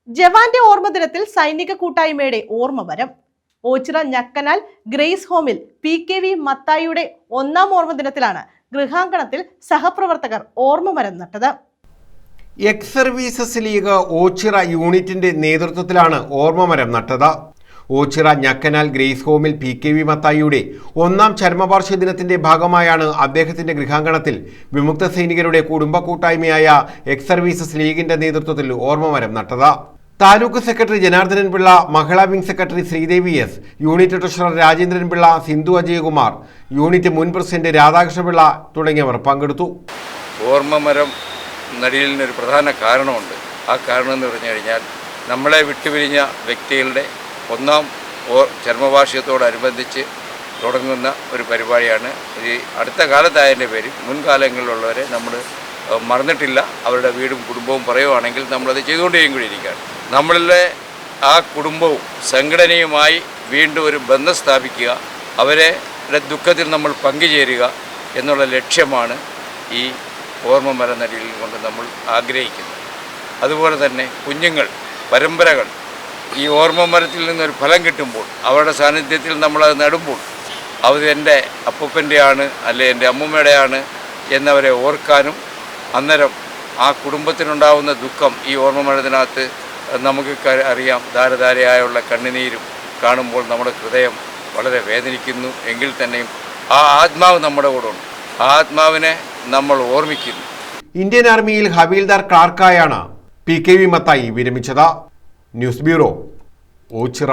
ജവാന്റെ ഓർമ്മദിനത്തിൽ സൈനിക കൂട്ടായ്മയുടെ ഓർമ്മമരം. ഓച്ചിറ ഞക്കനാൽ ഗ്രേസ് ഹോമിൽ PKV മത്തായിയുടെ 1ാം ഓർമ്മദിനത്തിലാണ് ഗൃഹാങ്കണത്തിൽ സഹപ്രവർത്തകർ ഓർമ്മമരം നട്ടത്. എക്സ് സർവീസസ് ലീഗ് ഓച്ചിറ യൂണിറ്റിന്റെ നേതൃത്വത്തിലാണ് ഓർമ്മമരം നട്ടത്. ഓച്ചിറ ഞക്കനാൽ ഗ്രേസ് ഹോമിൽ PKV മത്തായിയുടെ 1ാം ചരമവാർഷിക ദിനത്തിന്റെ ഭാഗമായാണ് അദ്ദേഹത്തിന്റെ ഗൃഹാങ്കണത്തിൽ വിമുക്ത സൈനികരുടെ കുടുംബ കൂട്ടായ്മയായ എക്സ് സർവീസസ് ലീഗിന്റെ നേതൃത്വത്തിൽ ഓർമ്മമരം നട്ടത്. താലൂക്ക് സെക്രട്ടറി ജനാർദ്ദനൻ പിള്ള, മഹിളാ wing secretary Sreedevi S, unit treasurer Rajendran Pillai, Sindhu Ajayakumar, unit മുൻ പ്രസിഡന്റ് രാധാകൃഷ്ണ പിള്ള തുടങ്ങിയവർ പങ്കെടുത്തു. ഓർമ്മമരം നടീലിനൊരു പ്രധാന കാരണമുണ്ട്. ആ കാരണം എന്ന് പറഞ്ഞു കഴിഞ്ഞാൽ നമ്മളെ വിട്ടുപിരിഞ്ഞ വ്യക്തികളുടെ 1ാം ചരമവാർഷികത്തോടനുബന്ധിച്ച് തുടങ്ങുന്ന ഒരു പരിപാടിയാണ്. ഈ അടുത്ത കാലത്തായതിൻ്റെ പേരിൽ മുൻകാലങ്ങളിലുള്ളവരെ നമ്മൾ മറന്നിട്ടില്ല. അവരുടെ വീടും കുടുംബവും പറയുവാണെങ്കിൽ നമ്മളത് ചെയ്തുകൊണ്ടേയിരിക്കുകയാണ്. നമ്മളിലെ ആ കുടുംബവും സംഘടനയുമായി വീണ്ടും ഒരു ബന്ധം സ്ഥാപിക്കുക, അവരുടെ ദുഃഖത്തിൽ നമ്മൾ പങ്കുചേരുക എന്നുള്ള ലക്ഷ്യമാണ് ഈ ഓർമ്മമരം നടീൽ കൊണ്ട് നമ്മൾ ആഗ്രഹിക്കുന്നത്. അതുപോലെ തന്നെ കുഞ്ഞുങ്ങൾ, പരമ്പരകൾ ഈ ഓർമ്മമരത്തിൽ നിന്നൊരു ഫലം കിട്ടുമ്പോൾ, അവരുടെ സാന്നിധ്യത്തിൽ നമ്മളത് നടുമ്പോൾ, അത് എൻ്റെ അപ്പൂപ്പൻ്റെയാണ് അല്ലെ എൻ്റെ അമ്മൂമ്മയുടെയാണ് എന്നവരെ ഓർക്കാനും, അന്നേരം ആ കുടുംബത്തിനുണ്ടാവുന്ന ദുഃഖം ഈ ഓർമ്മമരത്തിനകത്ത് നമുക്ക് അറിയാം. ധാരധാരയായുള്ള കണ്ണുനീരും കാണുമ്പോൾ നമ്മുടെ ഹൃദയം വളരെ വേദനിക്കുന്നു. എങ്കിൽ തന്നെയും ആ ആത്മാവ് നമ്മുടെ കൂടെ ഉണ്ട്. ആ ആത്മാവിനെ നമ്മൾ ഓർമ്മിക്കുന്നു. ഇന്ത്യൻ ആർമിയിൽ ഹവീൽദാർ ക്ലാർക്കായാണ് PKV മത്തായി വിരമിച്ചത്. News bureau, Ochira.